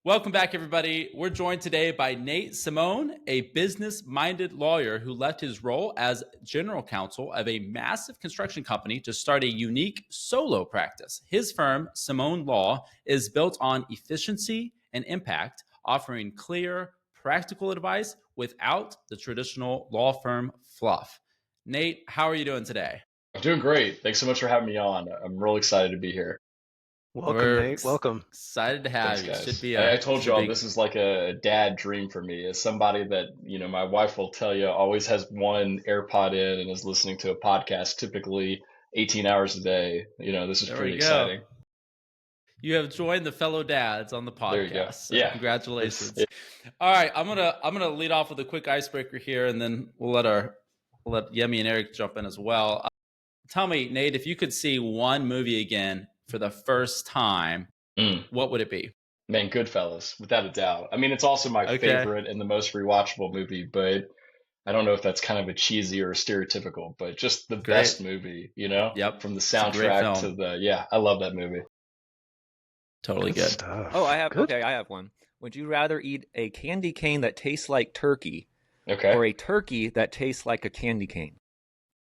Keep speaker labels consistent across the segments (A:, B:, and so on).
A: Welcome back, everybody. We're joined today by Nate Simone, a business-minded lawyer who left his role as general counsel of a massive construction company to start a unique solo practice. His firm, Simone Law, is built on efficiency and impact, offering clear, practical advice without the traditional law firm fluff. Nate, how are you doing today?
B: I'm doing great. Thanks so much for having me on. I'm real excited to be here.
C: Welcome, Nate. Welcome.
A: Excited to have
B: Thanks,
A: you.
B: guys. I told y'all this is like a dad dream for me. As somebody that, my wife will tell you always has one AirPod in and is listening to a podcast typically 18 hours a day. This is pretty exciting.
A: You have joined the fellow dads on the podcast.
B: There you go.
A: So
B: yeah.
A: Congratulations. All right. I'm gonna lead off with a quick icebreaker here, and then we'll let Yemi and Eric jump in as well. Tell me, Nate, if you could see one movie again for the first time, what would it be?
B: Man, Goodfellas, without a doubt. I mean, it's also my favorite and the most rewatchable movie, but I don't know if that's kind of a cheesy or stereotypical, but just the best movie,
A: Yep.
B: From the soundtrack to I love that movie.
A: Totally good.
C: Stuff.
D: Oh, I have one. Would you rather eat a candy cane that tastes like turkey or a turkey that tastes like a candy cane?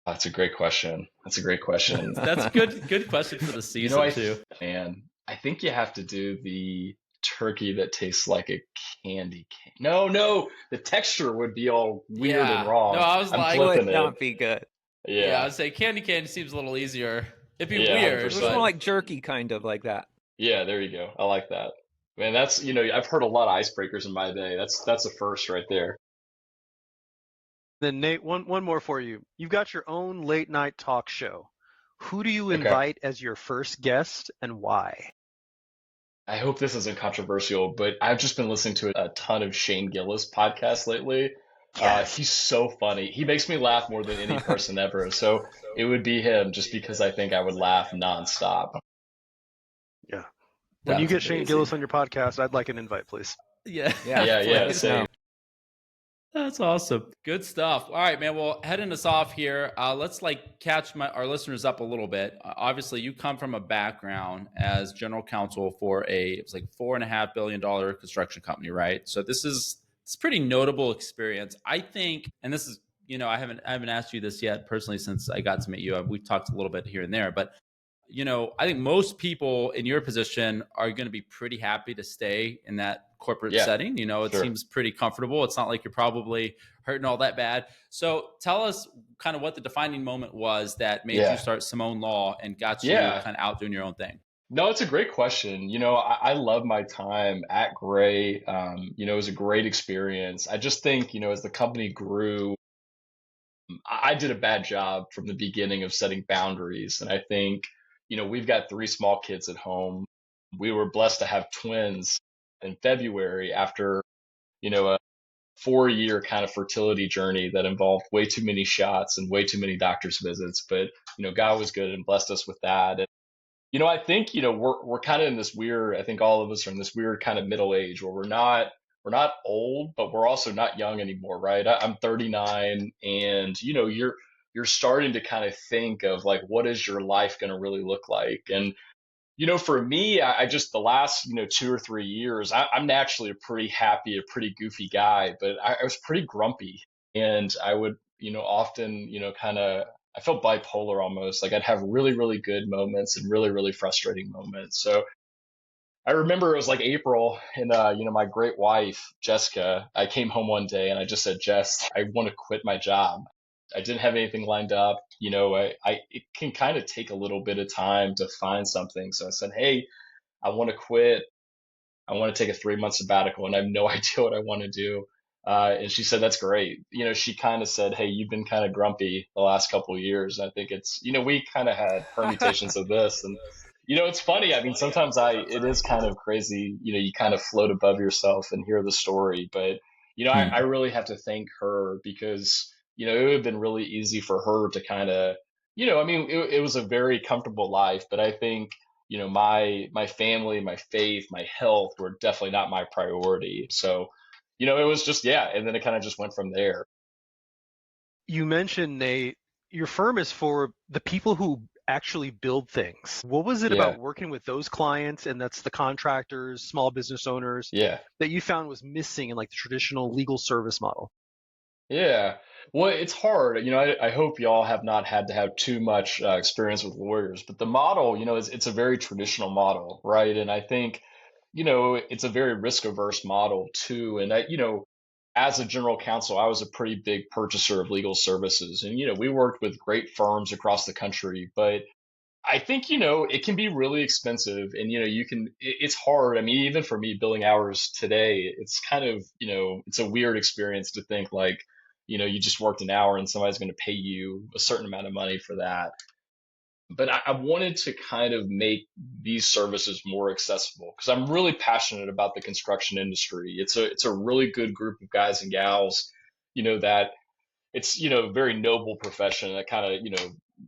B: That's a great question. That's a
A: a good question for the season too.
B: And I think you have to do the turkey that tastes like a candy cane. No, the texture would be all weird and wrong.
A: No, I was
D: would not be good.
A: Yeah, I would say candy cane seems a little easier. It'd be weird.
D: It's more like jerky, kind of like that.
B: Yeah, there you go. I like that. Man, that's I've heard a lot of icebreakers in my day. That's a first right there.
C: Then Nate, one more for you. You've got your own late night talk show. Who do you invite as your first guest and why?
B: I hope this isn't controversial, but I've just been listening to a ton of Shane Gillis podcasts lately. Yes. He's so funny. He makes me laugh more than any person ever. So it would be him just because I think I would laugh nonstop.
C: Yeah. When you get Shane Gillis on your podcast, I'd like an invite, please.
A: Yeah.
B: Same.
A: That's awesome. Good stuff. All right, man. Well, heading us off here, let's catch our listeners up a little bit. Obviously, you come from a background as general counsel for it's like $4.5 billion construction company, right? So it's pretty notable experience. I think, and this is, I haven't asked you this yet personally since I got to meet you. We've talked a little bit here and there, but I think most people in your position are going to be pretty happy to stay in that corporate setting. It seems pretty comfortable. It's not like you're probably hurting all that bad. So tell us kind of what the defining moment was that made you start Simone Law and got you kind of out doing your own thing.
B: No, it's a great question. I love my time at Gray. It was a great experience. I just think, as the company grew, I did a bad job from the beginning of setting boundaries. And I think, we've got 3 small kids at home. We were blessed to have twins in February after, a 4-year kind of fertility journey that involved way too many shots and way too many doctor's visits. But, God was good and blessed us with that. And, I think, we're kind of in this weird, I think all of us are in this weird kind of middle age where we're not old, but we're also not young anymore, right? I'm 39 and, you're starting to kind of think of like, what is your life going to really look like? And, for me, I just the last, 2 or 3 years, I'm naturally a pretty happy, a pretty goofy guy, but I was pretty grumpy. And I would, often, I felt bipolar almost. Like I'd have really, really good moments and really, really frustrating moments. So I remember it was like April and, my great wife, Jessica, I came home one day and I just said, Jess, I want to quit my job. I didn't have anything lined up. It can kind of take a little bit of time to find something. So I said, hey, I want to quit. I want to take a 3-month sabbatical and I have no idea what I want to do. And she said, that's great. She kind of said, hey, you've been kind of grumpy the last couple of years. And I think it's, we kind of had permutations of this. And, it's funny. I mean, sometimes it is kind of crazy. You kind of float above yourself and hear the story. But, I really have to thank her because, it would have been really easy for her to kind of, it was a very comfortable life. But I think, my family, my faith, my health were definitely not my priority. So, it was just, and then it kind of just went from there.
C: You mentioned, Nate, your firm is for the people who actually build things. What was it about working with those clients, and that's the contractors, small business owners, that you found was missing in like the traditional legal service model?
B: Yeah. Well, it's hard. I hope y'all have not had to have too much experience with lawyers, but the model, it's a very traditional model, right? And I think, it's a very risk averse model too. And as a general counsel, I was a pretty big purchaser of legal services. And, we worked with great firms across the country, but I think, it can be really expensive and, it's hard. I mean, even for me, billing hours today, it's kind of, it's a weird experience to think like, you just worked an hour and somebody's going to pay you a certain amount of money for that. But I wanted to kind of make these services more accessible because I'm really passionate about the construction industry. It's a really good group of guys and gals, that it's very noble profession that kind of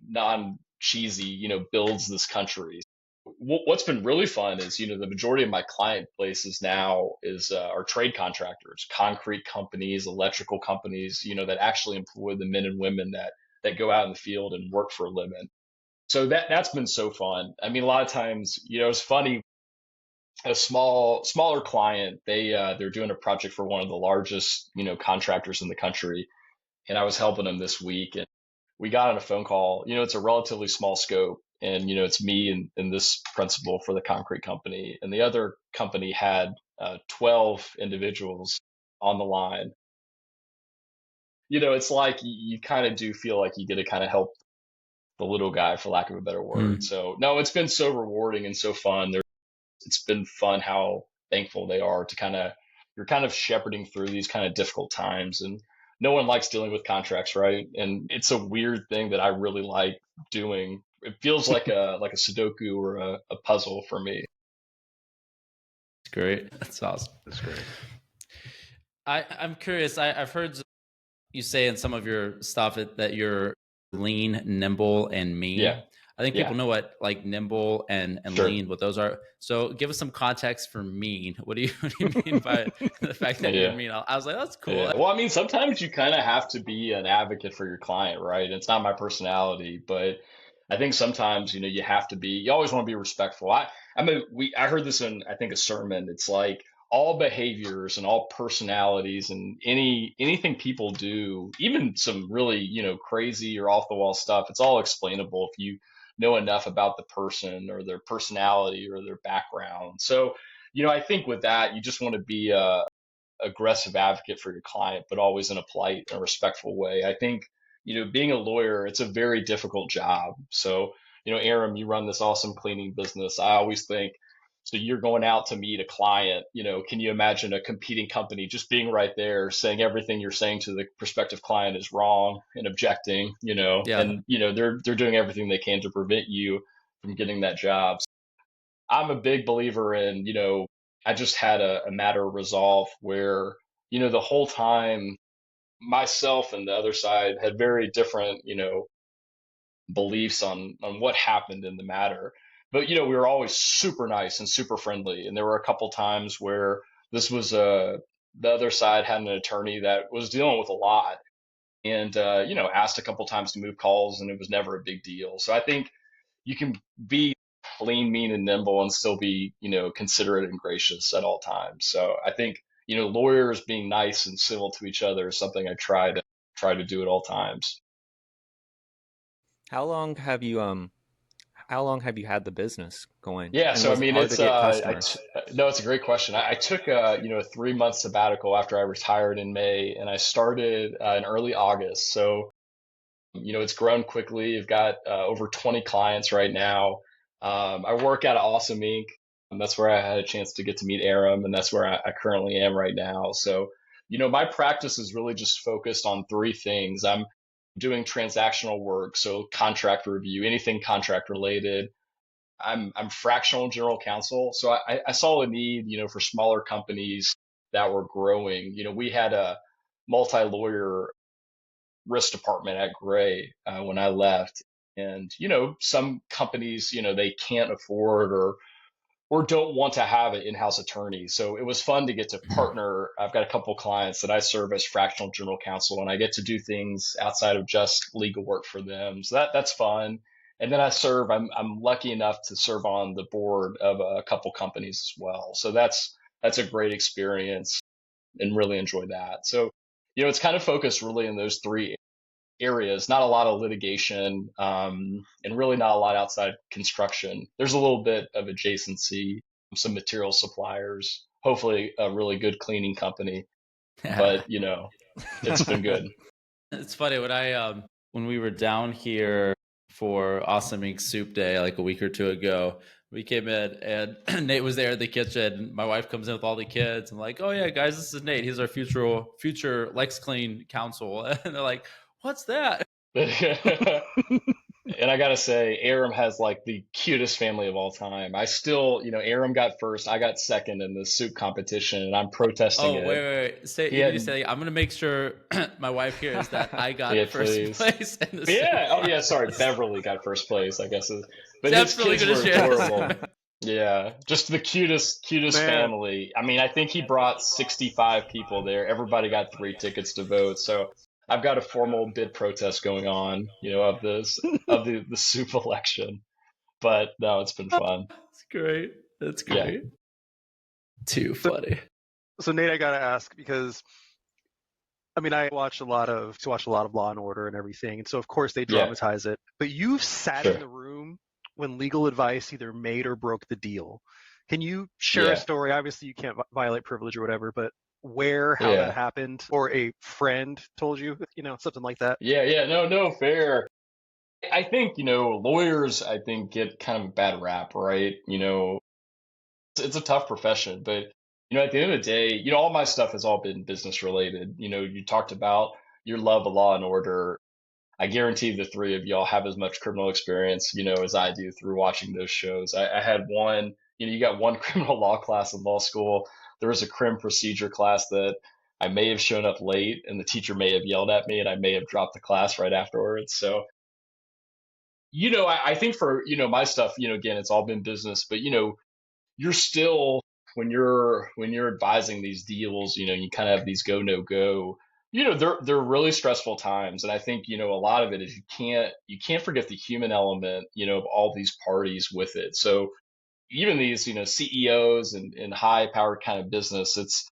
B: non cheesy builds this country. What's been really fun is the majority of my client bases now is are trade contractors, concrete companies, electrical companies, that actually employ the men and women that go out in the field and work for a living. So that's been so fun. I mean, a lot of times, it's funny. A smaller client, they're doing a project for one of the largest contractors in the country, and I was helping them this week, and we got on a phone call. It's a relatively small scope, and it's me and this principal for the concrete company, and the other company had 12 individuals on the line. It's like you kind of do feel like you get to kind of help the little guy, for lack of a better word. So no, it's been so rewarding and so fun. It's been fun how thankful they are to you're kind of shepherding through these kind of difficult times, and no one likes dealing with contracts, right? And it's a weird thing that I really like doing. It feels like a Sudoku or a puzzle for me.
A: That's great. That's awesome.
C: That's great.
A: I'm curious. I've heard you say in some of your stuff that you're lean, nimble, and mean.
B: Yeah.
A: I think people know what like nimble and
B: Sure.
A: lean, what those are. So give us some context for mean. What do you mean by the fact that you're mean? I was like, that's cool.
B: Yeah. Well, I mean, sometimes you kind of have to be an advocate for your client, right? It's not my personality, but I think sometimes, you have to be, you always want to be respectful. I heard this in, I think, a sermon. It's like all behaviors and all personalities and anything people do, even some really, crazy or off the wall stuff, it's all explainable if you know enough about the person or their personality or their background. So, I think with that, you just want to be a aggressive advocate for your client, but always in a polite and respectful way. I think, being a lawyer, it's a very difficult job. So, Aram, you run this awesome cleaning business. I always think, so you're going out to meet a client, can you imagine a competing company just being right there saying everything you're saying to the prospective client is wrong and objecting, and, they're doing everything they can to prevent you from getting that job. So I'm a big believer in, I just had a matter of resolve where, the whole time myself and the other side had very different, beliefs on what happened in the matter. But, we were always super nice and super friendly. And there were a couple times where this was the other side had an attorney that was dealing with a lot and, asked a couple times to move calls, and it was never a big deal. So I think you can be lean, mean, and nimble and still be, considerate and gracious at all times. So I think, lawyers being nice and civil to each other is something I try to do at all times.
D: How long have you had the business going?
B: Yeah,
D: and
B: so I mean, it's
D: no,
B: it's a great question. I took a 3 month sabbatical after I retired in May, and I started in early August. So it's grown quickly. I've got over 20 clients right now. I work at Awesome Inc. And that's where I had a chance to get to meet Aram, and that's where I currently am right now. So, my practice is really just focused on three things. I'm doing transactional work, so contract review, anything contract related. I'm fractional general counsel, so I saw a need, for smaller companies that were growing. We had a multi-lawyer risk department at Gray when I left. And, some companies, they can't afford or don't want to have an in-house attorney. So it was fun to get to partner. I've got a couple of clients that I serve as fractional general counsel, and I get to do things outside of just legal work for them. So that's fun. And then I'm lucky enough to serve on the board of a couple companies as well. So that's a great experience and really enjoy that. So, it's kind of focused really in those three areas, not a lot of litigation, and really not a lot outside construction. There's a little bit of adjacency, some material suppliers, hopefully a really good cleaning company, but it's been good.
A: It's funny when we were down here for Awesome Inc. Soup Day like a week or two ago, we came in and Nate was there in the kitchen. My wife comes in with all the kids and like, oh yeah, guys, this is Nate. He's our future Lex Clean counsel. And they're like, what's that?
B: And I gotta say, Aram has like the cutest family of all time. I still, Aram got first, I got second in the soup competition, and I'm protesting it.
A: Wait. You need to say, I'm gonna make sure my wife hears that I got first place.
B: Sorry, Beverly got first place, I guess. But his kids were adorable. Yeah, just the cutest family. I mean, I think he brought 65 people there. Everybody got 3 tickets to vote. So I've got a formal bid protest going on, of the soup election. But no, it's been fun.
A: That's great. Yeah. Too funny.
C: So Nate, I gotta ask, because I mean, I watch a lot of Law and Order and everything, and so of course they dramatize it. But you've sat in the room when legal advice either made or broke the deal. Can you share a story? Obviously, you can't violate privilege or whatever, but how that happened, or a friend told you, something like that?
B: No, fair. I think, lawyers, get kind of a bad rap, right? It's a tough profession, but, at the end of the day, all my stuff has all been business related. You talked about your love of Law and Order. I guarantee the three of y'all have as much criminal experience, as I do through watching those shows. I had one, you got one criminal law class in law school. There was a crim procedure class that I may have shown up late and the teacher may have yelled at me and I may have dropped the class right afterwards. So, I think for, my stuff, again, it's all been business, but, you're still, when you're advising these deals, you kind of have these go, no go, they're really stressful times. And I think, a lot of it is you can't forget the human element, of all these parties with it. So even these, CEOs and high powered kind of business,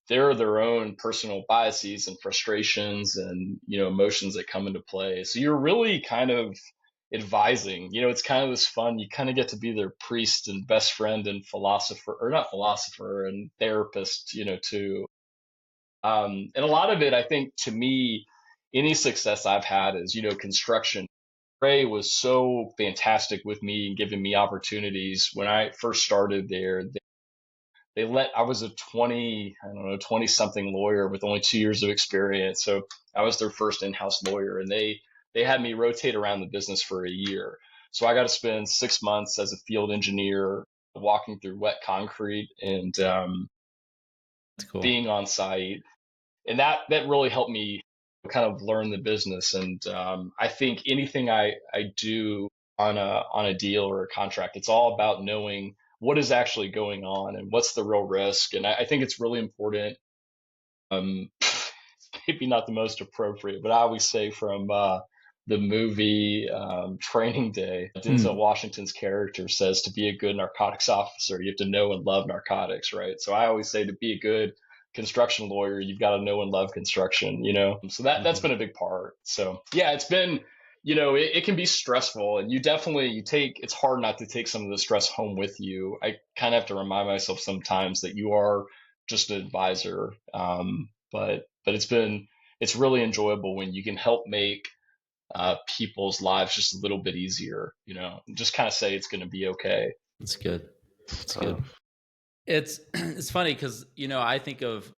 B: they're their own personal biases and frustrations and, emotions that come into play. So you're really kind of advising, it's kind of this fun, you kind of get to be their priest and best friend and philosopher, or not philosopher, and therapist, too. And a lot of it, I think, to me, any success I've had is, construction. Ray was so fantastic with me and giving me opportunities. When I first started there, I was a 20 something lawyer with only 2 years of experience. So I was their first in-house lawyer, and they had me rotate around the business for a year. So I got to spend 6 months as a field engineer walking through wet concrete and being on site. And that really helped me kind of learn the business. And I think anything I do on a deal or a contract, it's all about knowing what is actually going on and what's the real risk. And I think it's really important. It's maybe not the most appropriate, but I always say from the movie Training Day, Denzel Washington's character says to be a good narcotics officer, you have to know and love narcotics, right? So I always say to be a good construction lawyer, you've got to know and love construction, So that's been a big part. So yeah, it's been, it can be stressful, and it's hard not to take some of the stress home with you. I kind of have to remind myself sometimes that you are just an advisor. But it's really enjoyable when you can help make people's lives just a little bit easier, just kind of say it's going to be okay.
A: That's good. It's good. It's funny because, I think of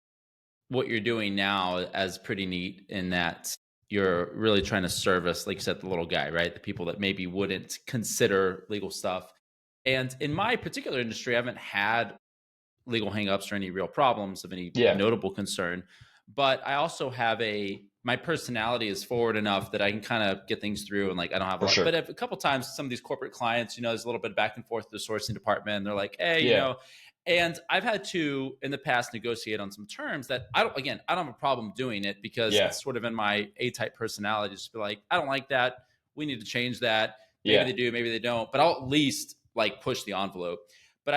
A: what you're doing now as pretty neat in that you're really trying to service, like you said, the little guy, right? The people that maybe wouldn't consider legal stuff. And in my particular industry, I haven't had legal hangups or any real problems of any notable concern. But I also have my personality is forward enough that I can kind of get things through, and like I don't have a lot. Sure. But a couple times, some of these corporate clients, there's a little bit of back and forth with the sourcing department. And they're like, hey, and I've had to in the past negotiate on some terms that I don't have a problem doing it because it's sort of in my A-type personality, just to be like, I don't like that. We need to change that. maybe they do, maybe they don't, but I'll at least like push the envelope. But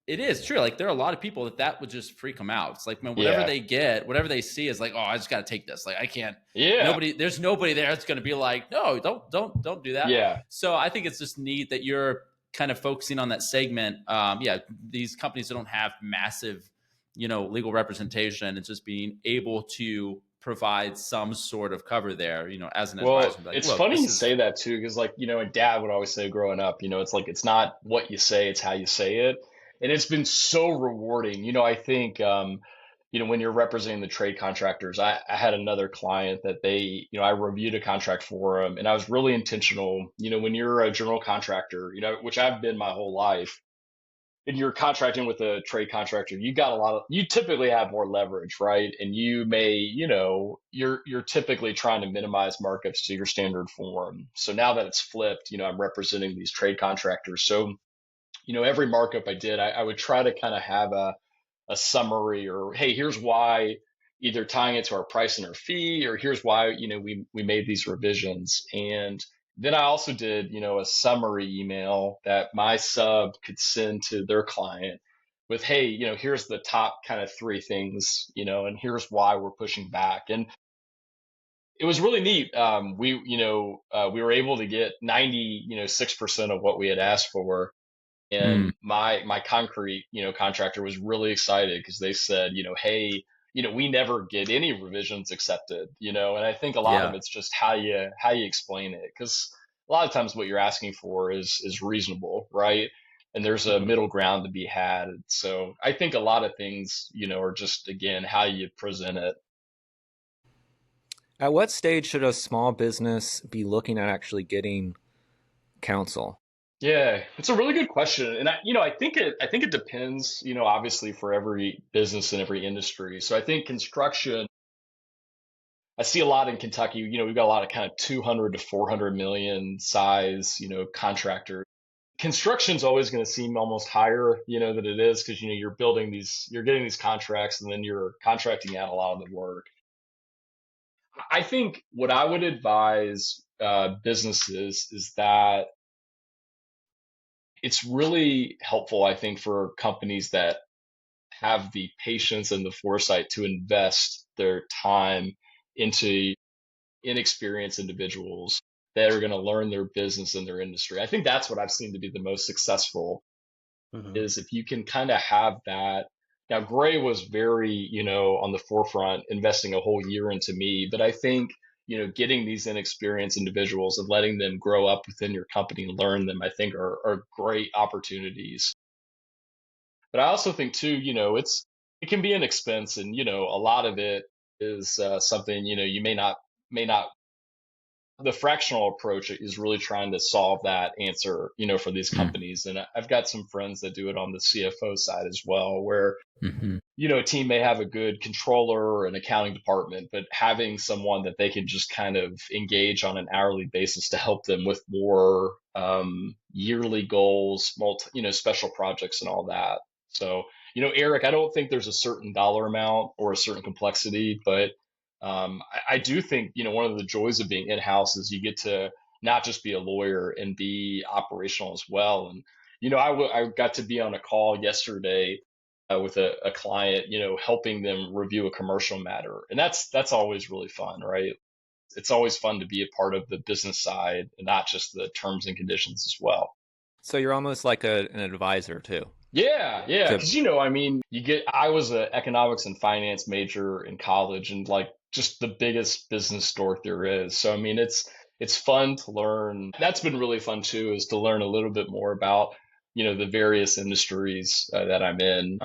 A: it is true. Like there are a lot of people that would just freak them out. It's like, man, whatever they get, whatever they see is like, oh, I just got to take this. Like I can't, there's nobody there that's going to be like, no, don't do that.
B: Yeah.
A: So I think it's just neat that you're kind of focusing on that segment. These companies that don't have massive, legal representation, and just being able to provide some sort of cover there, as an advisor.
B: Like, it's funny you say that too, because like, and Dad would always say growing up, it's like, it's not what you say, it's how you say it. And it's been so rewarding. I think, when you're representing the trade contractors, I had another client that I reviewed a contract for them, and I was really intentional. When you're a general contractor, which I've been my whole life, and you're contracting with a trade contractor, you typically have more leverage, right? And you may, you're typically trying to minimize markups to your standard form. So now that it's flipped, I'm representing these trade contractors. So, every markup I did, I would try to kind of have a summary, or, hey, here's why, either tying it to our price and our fee, or here's why, we made these revisions. And then I also did, a summary email that my sub could send to their client with, hey, here's the top kind of 3 things, and here's why we're pushing back. And it was really neat. We were able to get 96% of what we had asked for. And my concrete, contractor was really excited because they said, hey, we never get any revisions accepted, and I think a lot of it's just how you explain it. Because a lot of times what you're asking for is reasonable, right? And there's a middle ground to be had. So I think a lot of things, are just, again, how you present it.
D: At what stage should a small business be looking at actually getting counsel?
B: Yeah, it's a really good question. And I think it depends, obviously for every business and every industry. So I think construction, I see a lot in Kentucky, we've got a lot of kind of 200 to 400 million size, contractors. Construction's always going to seem almost higher, than it is, because, you're getting these contracts, and then you're contracting out a lot of the work. I think what I would advise businesses is that it's really helpful, I think, for companies that have the patience and the foresight to invest their time into inexperienced individuals that are going to learn their business and their industry. I think that's what I've seen to be the most successful, is if you can kind of have that. Now, Gray was very, on the forefront, investing a whole year into me, but I think getting these inexperienced individuals and letting them grow up within your company and learn them, I think are great opportunities. But I also think too, it can be an expense, and, a lot of it is something, you may not, the fractional approach is really trying to solve that answer, for these companies. And I've got some friends that do it on the CFO side as well, where, a team may have a good controller or an accounting department, but having someone that they can just kind of engage on an hourly basis to help them with more yearly goals, special projects and all that. So, Eric, I don't think there's a certain dollar amount or a certain complexity, but I do think, one of the joys of being in-house is you get to not just be a lawyer and be operational as well. And, I got to be on a call yesterday with a client, helping them review a commercial matter. And that's always really fun, right? It's always fun to be a part of the business side and not just the terms and conditions as well.
D: So you're almost like an advisor too.
B: Yeah. Because, I was an economics and finance major in college, and like just the biggest business dork there is. So, it's fun to learn. That's been really fun too, is to learn a little bit more about, the various industries that I'm in.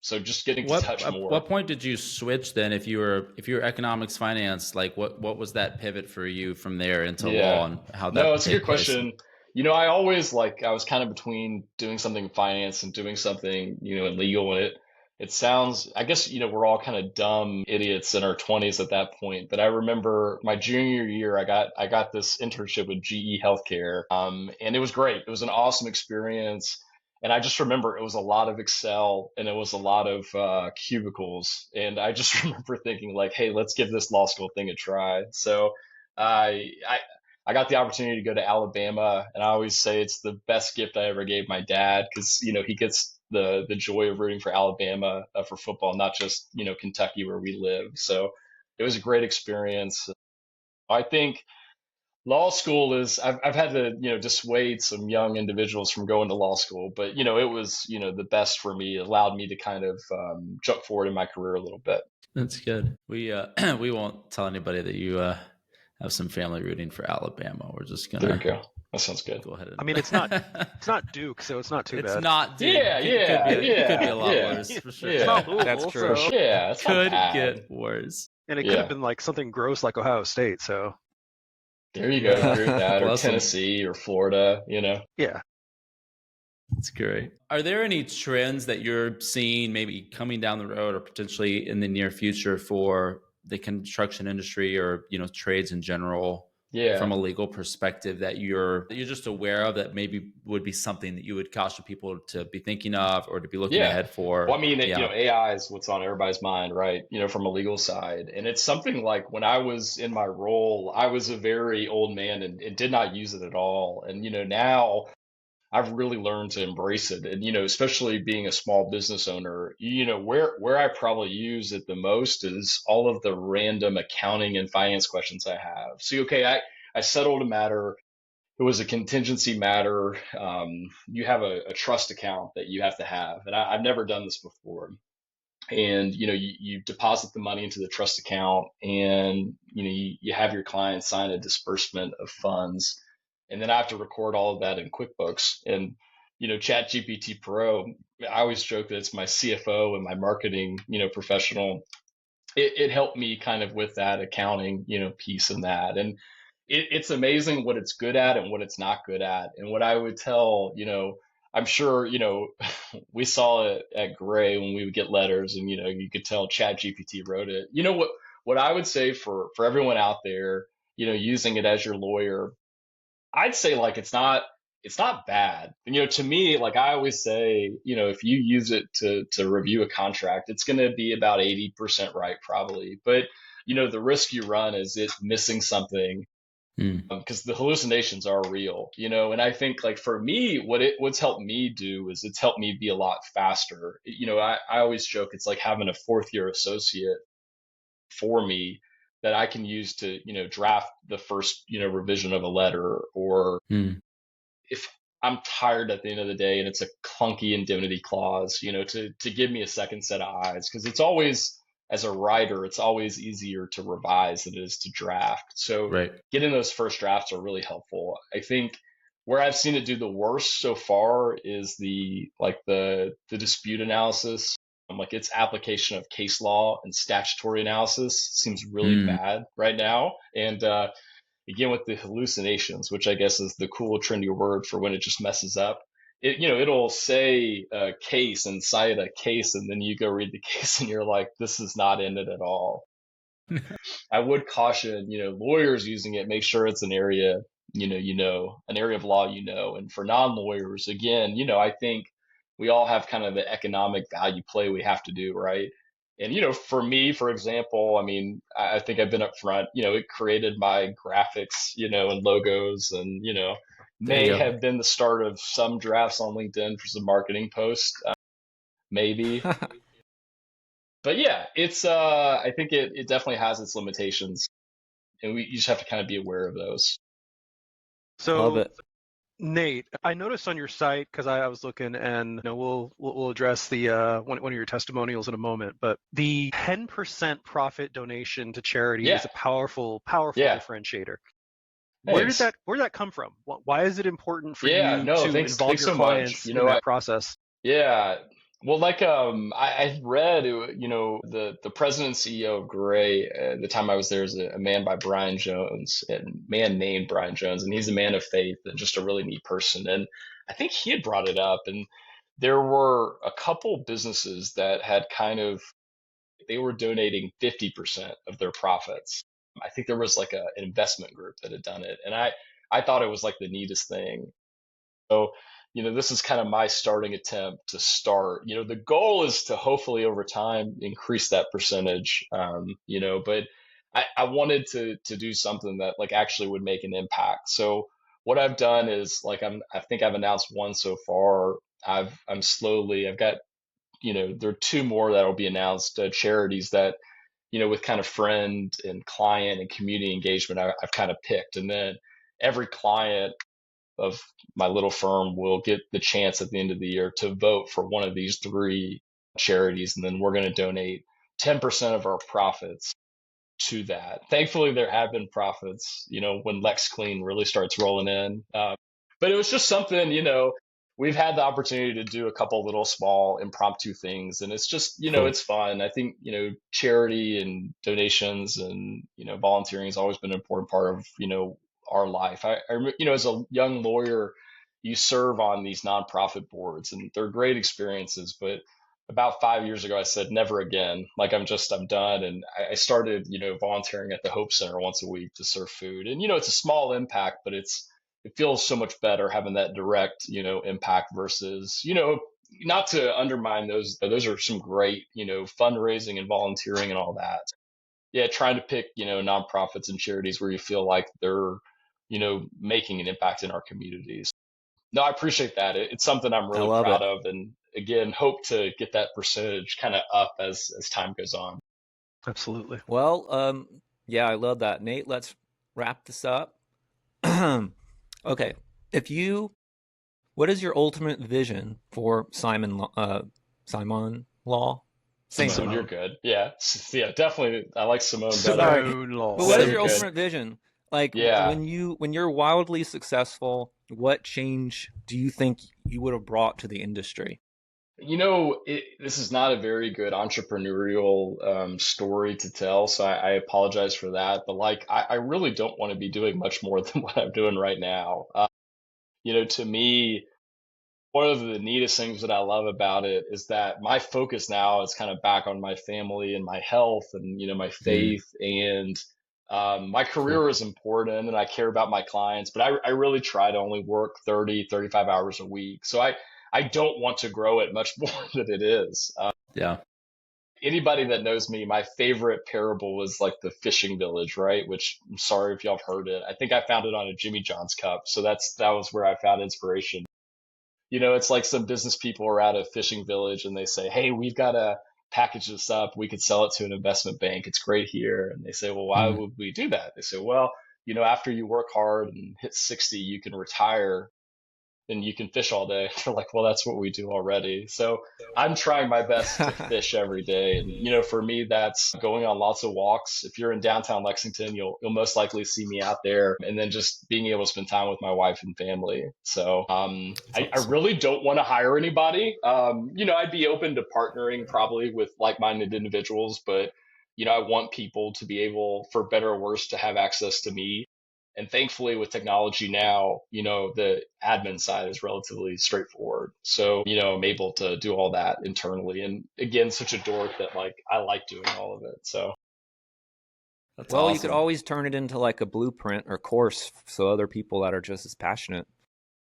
B: So just getting to touch more.
A: What point did you switch then? If you were economics, finance, like what was that pivot for you from there into law, and how that?
B: No, it's a good question. I always I was kind of between doing something in finance and doing something, in legal. And it sounds, I guess, we're all kind of dumb idiots in our 20s at that point. But I remember my junior year, I got this internship with GE Healthcare, and it was great. It was an awesome experience. And I just remember it was a lot of Excel, and it was a lot of cubicles. And I just remember thinking hey, let's give this law school thing a try. So I got the opportunity to go to Alabama, and I always say it's the best gift I ever gave my dad because he gets the joy of rooting for Alabama for football, not just Kentucky where we live. So it was a great experience. I think law school is I've had to dissuade some young individuals from going to law school, but it was the best for me. It allowed me to kind of jump forward in my career a little bit.
A: That's good. We we won't tell anybody that you have some family rooting for Alabama. We're just gonna.
B: There you go. That sounds good.
A: Go ahead.
C: I mean, it's not Duke, so it's not too bad.
A: It's not Duke.
B: It
A: could be a lot worse for sure.
C: It's not Louisville,
D: That's true.
C: So.
B: Yeah, it's
A: could get worse.
C: And it could have been like something gross like Ohio State. So
B: there you go. That, or Tennessee or Florida.
C: Yeah.
A: That's great. Are there any trends that you're seeing maybe coming down the road or potentially in the near future for the construction industry or, trades in general from a legal perspective that you're just aware of that maybe would be something that you would caution people to be thinking of or to be looking ahead for?
B: Well, I mean, AI is what's on everybody's mind, right? From a legal side. And it's something like when I was in my role, I was a very old man and did not use it at all. And, now I've really learned to embrace it. And, especially being a small business owner, where I probably use it the most is all of the random accounting and finance questions I have. So, okay, I settled a matter. It was a contingency matter. You have a trust account that you have to have. And I've never done this before. And, you deposit the money into the trust account and, you have your client sign a disbursement of funds. And then I have to record all of that in QuickBooks. And, ChatGPT Pro, I always joke that it's my CFO and my marketing, professional. It helped me kind of with that accounting, piece and that. And it's amazing what it's good at and what it's not good at. And what I would tell, I'm sure, we saw it at Gray when we would get letters and, you could tell ChatGPT wrote it. What I would say for everyone out there, using it as your lawyer, I'd say like it's not bad. And, to me, like I always say, if you use it to review a contract, it's going to be about 80% right, probably. But, the risk you run is it missing something because the hallucinations are real, and I think like for me, what's helped me do is it's helped me be a lot faster. I always joke it's like having a fourth year associate for me that I can use to, draft the first, revision of a letter, or if I'm tired at the end of the day and it's a clunky indemnity clause, to give me a second set of eyes. Because it's always, as a writer, it's always easier to revise than it is to draft. So getting those first drafts are really helpful. I think where I've seen it do the worst so far is the dispute analysis. Like its application of case law and statutory analysis seems really bad right now. And again, with the hallucinations, which I guess is the cool, trendy word for when it just messes up. It'll say a case and cite a case, and then you go read the case and you're like, this is not in it at all. I would caution, lawyers using it, make sure it's an area, an area of law, and for non-lawyers, again, I think we all have kind of the economic value play we have to do, right? And, for me, for example, I mean, I think I've been up front, it created my graphics, and logos and, may have been the start of some drafts on LinkedIn for some marketing posts, maybe. But yeah, it's, I think it definitely has its limitations, and you just have to kind of be aware of those.
C: So, Nate, I noticed on your site, because I was looking, and we'll address the one of your testimonials in a moment, but the 10% profit donation to charity is a powerful differentiator. Where did that come from? Why is it important for you to involve your clients in that process?
B: Yeah. Well, like I read, the president and CEO of Gray at the time I was there is a man named Brian Jones, and he's a man of faith and just a really neat person. And I think he had brought it up, and there were a couple businesses that had they were donating 50% of their profits. I think there was like an investment group that had done it, and I thought it was like the neatest thing. So, this is kind of my starting attempt to start. The goal is to hopefully over time increase that percentage, but I wanted to do something that like actually would make an impact. So what I've done is like I think I've announced one so far. I've got, there are two more that will be announced, charities that, with kind of friend and client and community engagement, I've kind of picked. And then every client of my little firm will get the chance at the end of the year to vote for one of these three charities. And then we're going to donate 10% of our profits to that. Thankfully, there have been profits, when Lex Clean really starts rolling in. But it was just something, we've had the opportunity to do a couple little small impromptu things, and it's just,
D: Cool.
B: it's fun. I think, charity and donations and, volunteering has always been an important part of, our life. As a young lawyer, you serve on these nonprofit boards, and they're great experiences, but about 5 years ago, I said, never again. Like I'm done. And I started, volunteering at the Hope Center once a week to serve food. And, it's a small impact, but it feels so much better having that direct, impact versus, not to undermine those. Those are some great, fundraising and volunteering and all that. Yeah. Trying to pick, nonprofits and charities where you feel like they're, making an impact in our communities. No, I appreciate that. It's something I'm really proud of, and again, hope to get that percentage kind of up as time goes on.
C: Absolutely.
D: Well, yeah, I love that. Nate, let's wrap this up. Okay, what is your ultimate vision for Simon Law?
B: Simone, you're good. Yeah, definitely. I like Simone better.
C: Simone Law.
D: But what is your ultimate vision? Like, when you're wildly successful, what change do you think you would have brought to the industry?
B: This is not a very good entrepreneurial story to tell, so I apologize for that. But like, I really don't want to be doing much more than what I'm doing right now. To me, one of the neatest things that I love about it is that my focus now is kind of back on my family and my health and, my faith, and my career is important, and I care about my clients, but I really try to only work 30, 35 hours a week. So I don't want to grow it much more than it is.
A: Yeah.
B: Anybody that knows me, my favorite parable was like the fishing village, right? Which I'm sorry if y'all have heard it. I think I found it on a Jimmy John's cup. So that was where I found inspiration. It's like some business people are at a fishing village and they say, hey, we've got to package this up. We could sell it to an investment bank. It's great here. And they say, well, why would we do that? They say, well, after you work hard and hit 60, you can retire and you can fish all day. They're like, well, that's what we do already. So I'm trying my best to fish every day. And, for me, that's going on lots of walks. If you're in downtown Lexington, you'll most likely see me out there, and then just being able to spend time with my wife and family. So awesome. I really don't want to hire anybody. I'd be open to partnering probably with like-minded individuals, but, I want people to be able, for better or worse, to have access to me. And thankfully with technology now, the admin side is relatively straightforward. So, I'm able to do all that internally. And again, such a dork that like, I like doing all of it. So.
D: That's awesome. You could always turn it into like a blueprint or course so other people that are just as passionate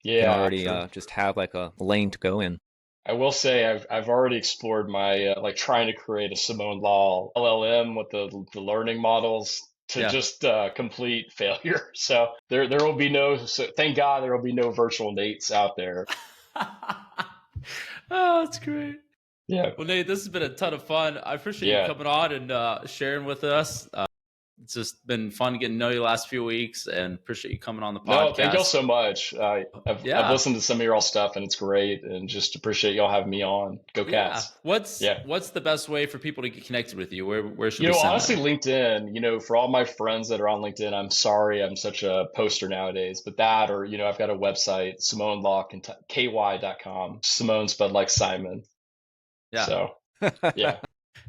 D: can already just have like a lane to go in.
B: I will say I've already explored my like trying to create a Simone Law LLM with the learning models to just complete failure. So there will be thank God there will be no virtual Nates out there.
A: Oh, that's great.
B: Yeah.
A: Well, Nate, this has been a ton of fun. I appreciate you coming on and sharing with us. It's just been fun getting to know you the last few weeks, and appreciate you coming on the podcast.
B: No, thank y'all so much. I've listened to some of y'all stuff, and it's great, and just appreciate y'all having me on. Go Cats.
A: What's the best way for people to get connected with you? Where should we send
B: honestly,
A: them?
B: LinkedIn, for all my friends that are on LinkedIn, I'm sorry I'm such a poster nowadays, but that, or, I've got a website, SimoneLaw.ky.com. Simone spelled like Simon.
A: Yeah.
B: So, yeah.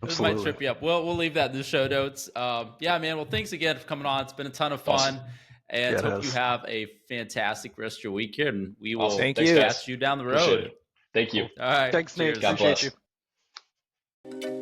A: This might trip you up. We'll leave that in the show notes. Yeah, man. Well, thanks again for coming on. It's been a ton of fun. Awesome. And hope you have a fantastic rest of your week here. And we will catch you down the road.
B: Thank you.
A: All right.
C: Thanks, Nate.
B: God
C: Appreciate
B: bless.
C: you.